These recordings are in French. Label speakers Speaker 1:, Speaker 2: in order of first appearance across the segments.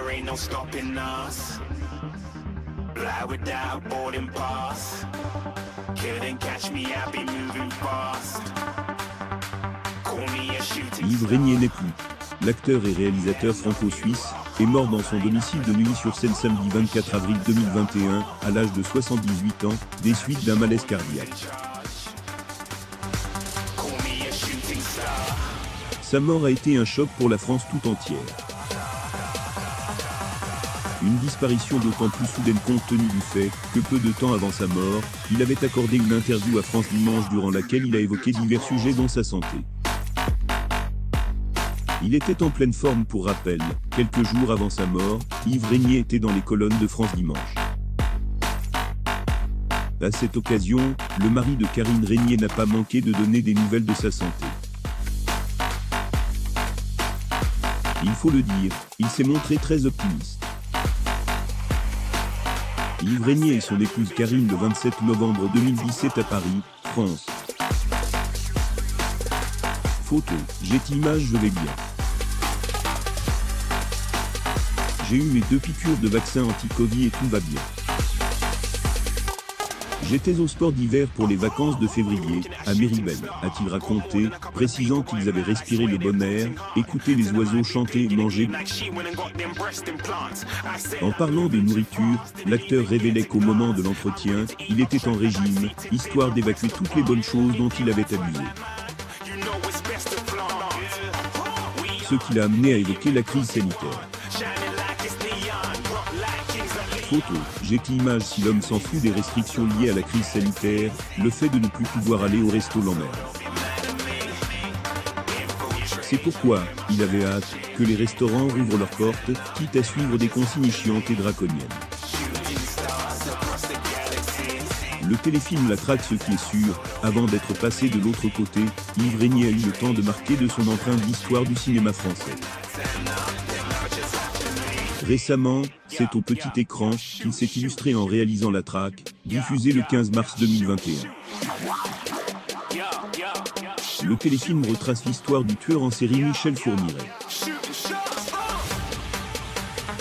Speaker 1: there ain't no stopping us. Fly without boarding pass. Couldn't catch me, I'll be moving fast. Call me a shooting
Speaker 2: Yves Régnier n'est plus. L'acteur et réalisateur franco-suisse est mort dans son domicile de Neuilly-sur-Seine samedi 24 avril 2021, à l'âge de 78 ans, des suites d'un malaise cardiaque. Sa mort a été un choc pour la France tout entière. Une disparition d'autant plus soudaine compte tenu du fait que peu de temps avant sa mort, il avait accordé une interview à France Dimanche durant laquelle il a évoqué divers sujets dont sa santé. Il était en pleine forme pour rappel. Quelques jours avant sa mort, Yves Régnier était dans les colonnes de France Dimanche. À cette occasion, le mari de Karine Régnier n'a pas manqué de donner des nouvelles de sa santé. Il faut le dire, il s'est montré très optimiste. Yves Régnier et son épouse Karine le 27 novembre 2017 à Paris, France. Photo, Getty Images, je vais bien. J'ai eu mes 2 piqûres de vaccin anti-Covid et tout va bien. J'étais au sport d'hiver pour les vacances de février, à Méribel, a-t-il raconté, précisant qu'ils avaient respiré le bon air, écouté les oiseaux chanter et manger. En parlant des nourritures, l'acteur révélait qu'au moment de l'entretien, il était en régime, histoire d'évacuer toutes les bonnes choses dont il avait abusé. Ce qui l'a amené à évoquer la crise sanitaire. Photo, Getty Images. Si l'homme s'en fout des restrictions liées à la crise sanitaire, le fait de ne plus pouvoir aller au resto l'emmerde. C'est pourquoi il avait hâte que les restaurants rouvrent leurs portes, quitte à suivre des consignes chiantes et draconiennes. Le téléfilm La Traque, ce qui est sûr, avant d'être passé de l'autre côté, Yves Régnier a eu le temps de marquer de son empreinte l'histoire du cinéma français. Récemment, c'est au petit écran qu'il s'est illustré en réalisant La Traque, diffusé le 15 mars 2021. Le téléfilm retrace l'histoire du tueur en série Michel Fourniret.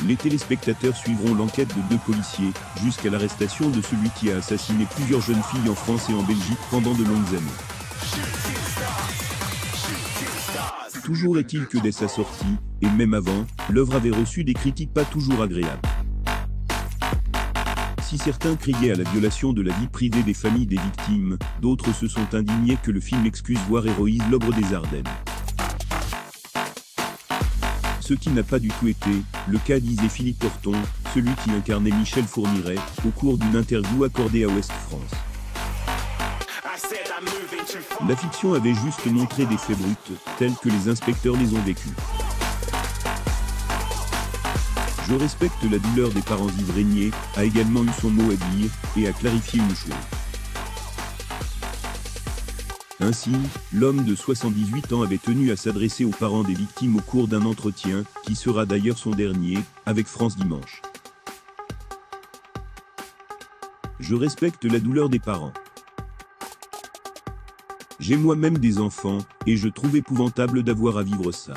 Speaker 2: Les téléspectateurs suivront l'enquête de 2 policiers, jusqu'à l'arrestation de celui qui a assassiné plusieurs jeunes filles en France et en Belgique pendant de longues années. Toujours est-il que dès sa sortie, et même avant, l'œuvre avait reçu des critiques pas toujours agréables. Si certains criaient à la violation de la vie privée des familles des victimes, d'autres se sont indignés que le film excuse voire héroïse l'ogre des Ardennes. Ce qui n'a pas du tout été le cas, disait Philippe Horton, celui qui incarnait Michel Fourniret, au cours d'une interview accordée à Ouest France. La fiction avait juste montré des faits bruts, tels que les inspecteurs les ont vécus. Je respecte la douleur des parents. Yves Régnier a également eu son mot à dire, et a clarifié une chose. Ainsi, l'homme de 78 ans avait tenu à s'adresser aux parents des victimes au cours d'un entretien, qui sera d'ailleurs son dernier, avec France Dimanche. Je respecte la douleur des parents. J'ai moi-même des enfants, et je trouve épouvantable d'avoir à vivre ça.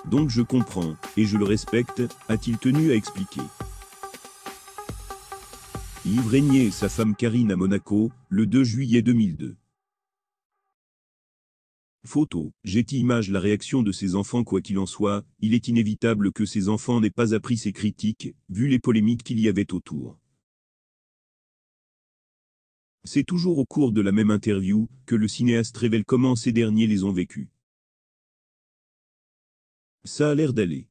Speaker 2: Donc je comprends, et je le respecte, a-t-il tenu à expliquer. Yves Régnier et sa femme Karine à Monaco, le 2 juillet 2002. Photo, Getty Images. La réaction de ses enfants. Quoi qu'il en soit, il est inévitable que ses enfants n'aient pas appris ces critiques, vu les polémiques qu'il y avait autour. C'est toujours au cours de la même interview que le cinéaste révèle comment ces derniers les ont vécus. Ça a l'air d'aller.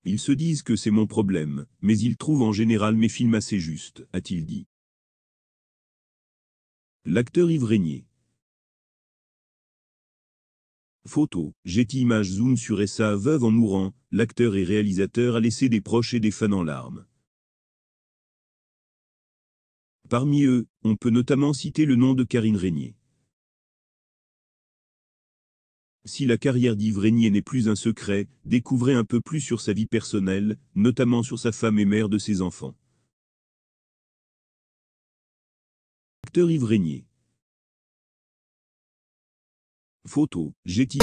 Speaker 2: Ils se disent que c'est mon problème, mais ils trouvent en général mes films assez justes, a-t-il dit. L'acteur Yves Régnier. Photo, Getty Images. Zoom sur sa veuve. En mourant, l'acteur et réalisateur a laissé des proches et des fans en larmes. Parmi eux, on peut notamment citer le nom de Karine Régnier. Si la carrière d'Yves Régnier n'est plus un secret, découvrez un peu plus sur sa vie personnelle, notamment sur sa femme et mère de ses enfants. Acteur Yves Régnier. Photo, Getty.